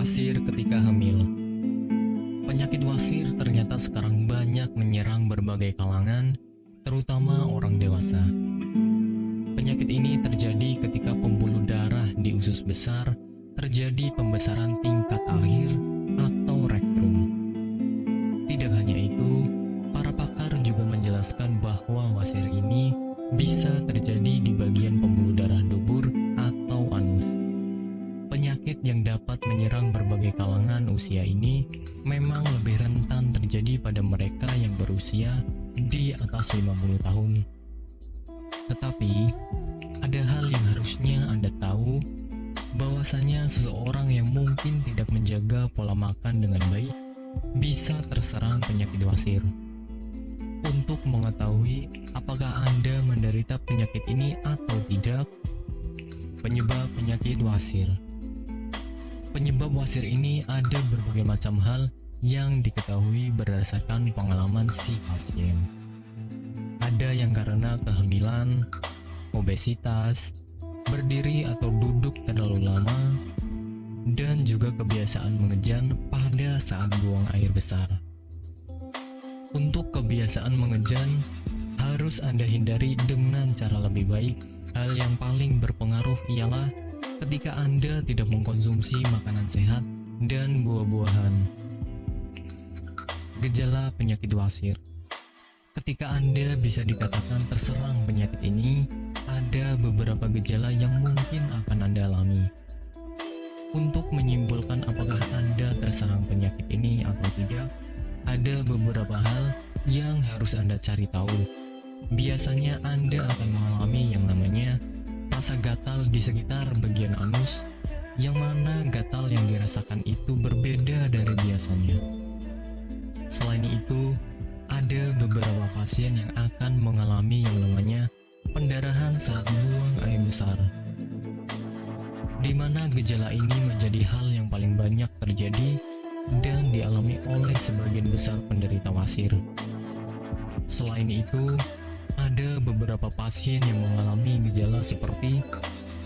Wasir ketika hamil. Penyakit wasir ternyata sekarang banyak menyerang berbagai kalangan, terutama orang dewasa. Penyakit ini terjadi ketika pembuluh darah di usus besar terjadi pembesaran tingkat akhir atau rektum. Tidak hanya itu, para pakar juga menjelaskan bahwa wasir ini bisa terjadi di bagian pembuluh darah dubur atau anus. Penyakit yang dapat menyerang berbagai kalangan usia ini memang lebih rentan terjadi pada mereka yang berusia di atas 50 tahun. Tetapi, ada hal yang harusnya Anda tahu, bahwasanya seseorang yang mungkin tidak menjaga pola makan dengan baik bisa terserang penyakit wasir. Untuk mengetahui apakah Anda menderita penyakit ini atau tidak, penyebab penyakit wasir. Penyebab wasir ini ada berbagai macam hal yang diketahui berdasarkan pengalaman si pasien. Ada yang karena kehamilan, obesitas, berdiri atau duduk terlalu lama, dan juga kebiasaan mengejan pada saat buang air besar. Untuk kebiasaan mengejan, harus Anda hindari dengan cara lebih baik. Hal yang paling berpengaruh ialah ketika Anda tidak mengkonsumsi makanan sehat dan buah-buahan. Gejala penyakit wasir. Ketika Anda bisa dikatakan terserang penyakit ini, ada beberapa gejala yang mungkin akan Anda alami. Untuk menyimpulkan apakah Anda terserang penyakit ini atau tidak, ada beberapa hal yang harus Anda cari tahu. Biasanya Anda akan mengalami yang namanya rasa gatal di sekitar bagian anus, yang mana gatal yang dirasakan itu berbeda dari biasanya. Selain itu, ada beberapa pasien yang akan mengalami yang namanya pendarahan saat buang air besar, di mana gejala ini menjadi hal yang paling banyak terjadi dan dialami oleh sebagian besar penderita wasir. Selain itu, ada beberapa pasien yang mengalami gejala seperti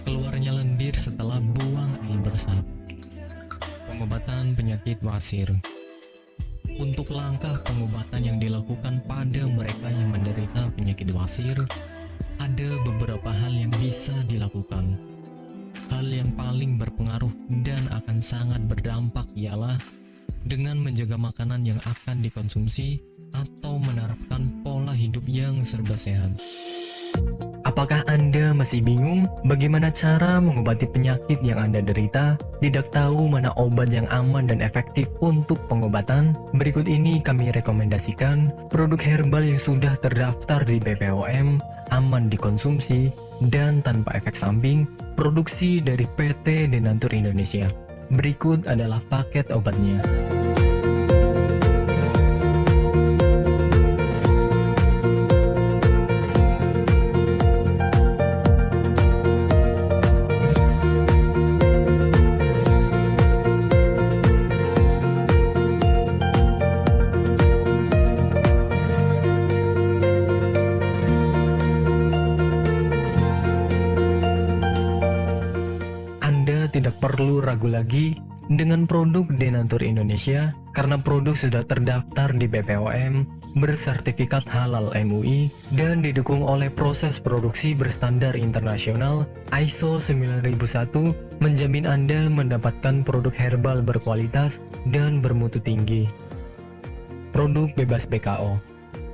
keluarnya lendir setelah buang air besar. Pengobatan penyakit wasir. Untuk langkah pengobatan yang dilakukan pada mereka yang menderita penyakit wasir, ada beberapa hal yang bisa dilakukan. Hal yang paling berpengaruh dan akan sangat berdampak ialah dengan menjaga makanan yang akan dikonsumsi atau menerapkan pola hidup yang serba sehat. Apakah Anda masih bingung bagaimana cara mengobati penyakit yang Anda derita? Tidak tahu mana obat yang aman dan efektif untuk pengobatan? Berikut ini kami rekomendasikan produk herbal yang sudah terdaftar di BPOM, aman dikonsumsi, dan tanpa efek samping, produksi dari PT Denatur Indonesia. Berikut adalah paket obatnya. Tidak perlu ragu lagi Dengan produk Denatur Indonesia, karena produk sudah terdaftar di BPOM, bersertifikat halal MUI, dan didukung oleh proses produksi berstandar internasional ISO 9001, menjamin Anda mendapatkan produk herbal berkualitas dan bermutu tinggi. Produk bebas BKO.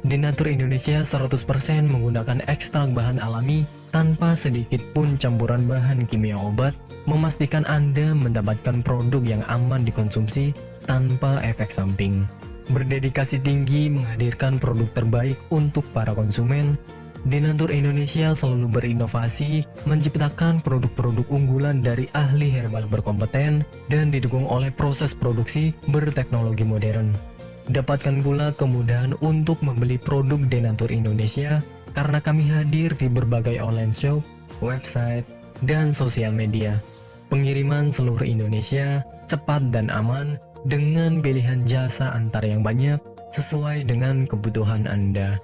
Denatur Indonesia 100% menggunakan ekstrak bahan alami tanpa sedikit pun campuran bahan kimia obat, memastikan Anda mendapatkan produk yang aman dikonsumsi tanpa efek samping. Berdedikasi tinggi menghadirkan produk terbaik untuk para konsumen, Denatur Indonesia selalu berinovasi menciptakan produk-produk unggulan dari ahli herbal berkompeten dan didukung oleh proses produksi berteknologi modern. Dapatkan pula kemudahan untuk membeli produk Denatur Indonesia karena kami hadir di berbagai online shop, website, dan sosial media. Pengiriman seluruh Indonesia cepat dan aman dengan pilihan jasa antar yang banyak sesuai dengan kebutuhan Anda.